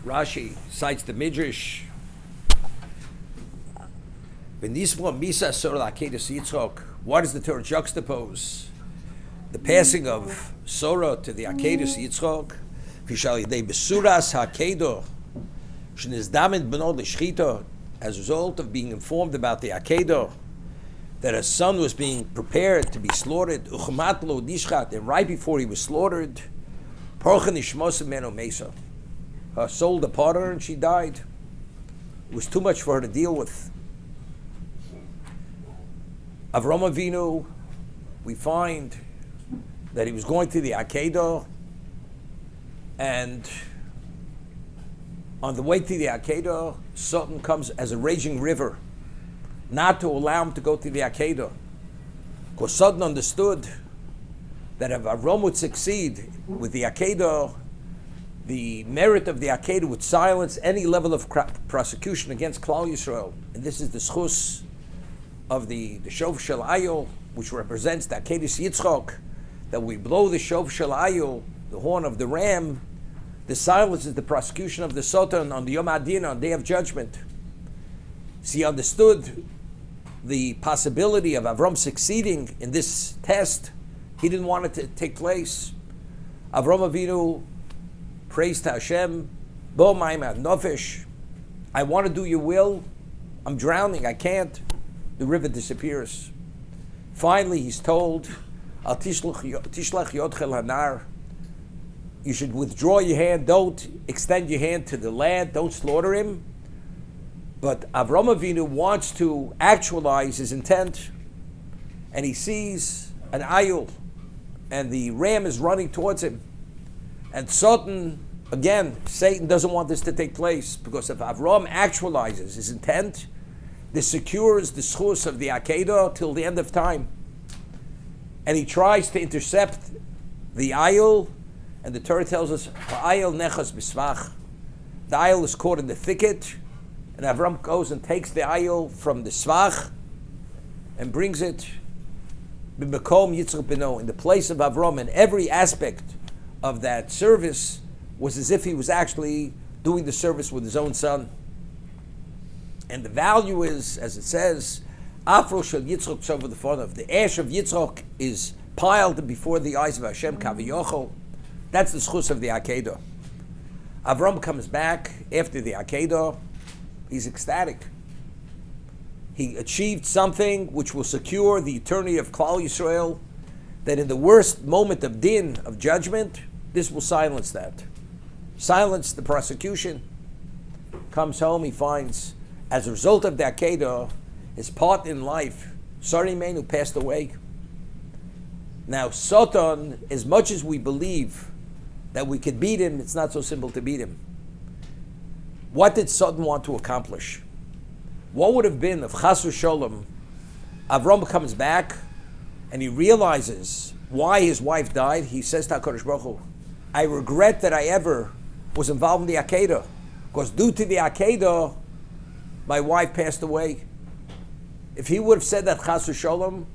Rashi cites the Midrash. What does the Torah juxtapose? The passing of Sora to the Akedus Yitzchok. As a result of being informed about the Akedah, that a son was being prepared to be slaughtered, and right before he was slaughtered, her soul departed her and she died. It was too much for her to deal with. Avram Avinu, we find that he was going to the Akedah, and on the way to the Akedah, Satan comes as a raging river, not to allow him to go to the Akedah. Because Satan understood that if Avram would succeed with the Akedah, the merit of the Akedah would silence any level of prosecution against Klal Yisrael. And this is the schus of the Shov Shel Ayil, which represents the Akedus Yitzchok, that we blow the Shov Shel Ayil, the horn of the ram. The silence is the prosecution of the Satan on the Yom Adin, on Day of Judgment. So he understood the possibility of Avram succeeding in this test. He didn't want it to take place. Avram Avinu prays to Hashem, Bo Ma'imad Nofesh, I want to do your will. I'm drowning, I can't. The river disappears. Finally, he's told, Al tishlach yodchel hanar. You should withdraw your hand. Don't extend your hand to the lad. Don't slaughter him. But Avram Avinu wants to actualize his intent, and he sees an ayul, and the ram is running towards him. And Satan doesn't want this to take place, because if Avram actualizes his intent, this secures the schus of the Akedah till the end of time. And he tries to intercept the ayul, and the Torah tells us, "Ayil nechas b'svach." The ayil is caught in the thicket, and Avram goes and takes the ayil from the svach and brings it b'mekom Yitzchak beno, in the place of Avram. And every aspect of that service was as if he was actually doing the service with his own son. And the value is, as it says, Afro shel Yitzchak tzova the fun of. The ash of Yitzchak is piled before the eyes of Hashem Kaviyochel. That's the schus of the Akedah. Avram comes back after the Akedah. He's ecstatic. He achieved something which will secure the eternity of Klal Yisrael, that in the worst moment of din, of judgment, this will silence that. Silence the prosecution. Comes home, he finds, as a result of the Akedah, his part in life, Sari Meinu, passed away. Now, Satan, as much as we believe that we could beat him, it's not so simple to beat him. What did Satan want to accomplish? What would have been if Chas v'Sholom, Avram comes back and he realizes why his wife died? He says to HaKadosh Baruch Hu, I regret that I ever was involved in the Akedah, because due to the Akedah, my wife passed away. If he would have said that Chas v'Sholom,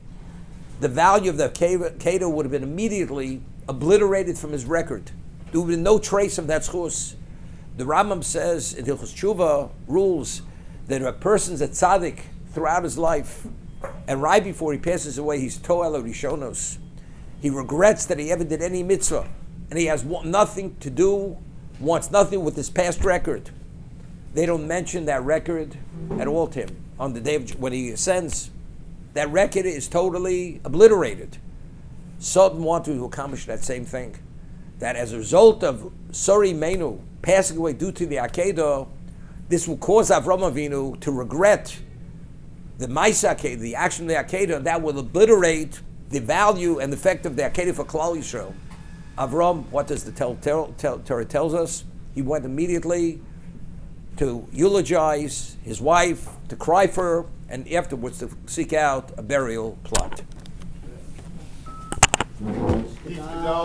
the value of the Akedah would have been immediately obliterated from his record. There would have been no trace of that schus. The Rambam says in Hilchos Tshuva rules that if a person's a tzaddik throughout his life, and right before he passes away, he's to'el rishonos. He regrets that he ever did any mitzvah, and he has nothing to do, wants nothing with his past record. They don't mention that record at all to him. On the day when he ascends, that record is totally obliterated. Satan wanted to accomplish that same thing. That as a result of Sari Meinu passing away due to the Akedah, this will cause Avram Avinu to regret the Maisa Akedah, the action of the Akedah, and that will obliterate the value and effect of the Akedah for Klal Yisrael. Avram, what does the Torah tells us? He went immediately to eulogize his wife, to cry for her, and afterwards to seek out a burial plot.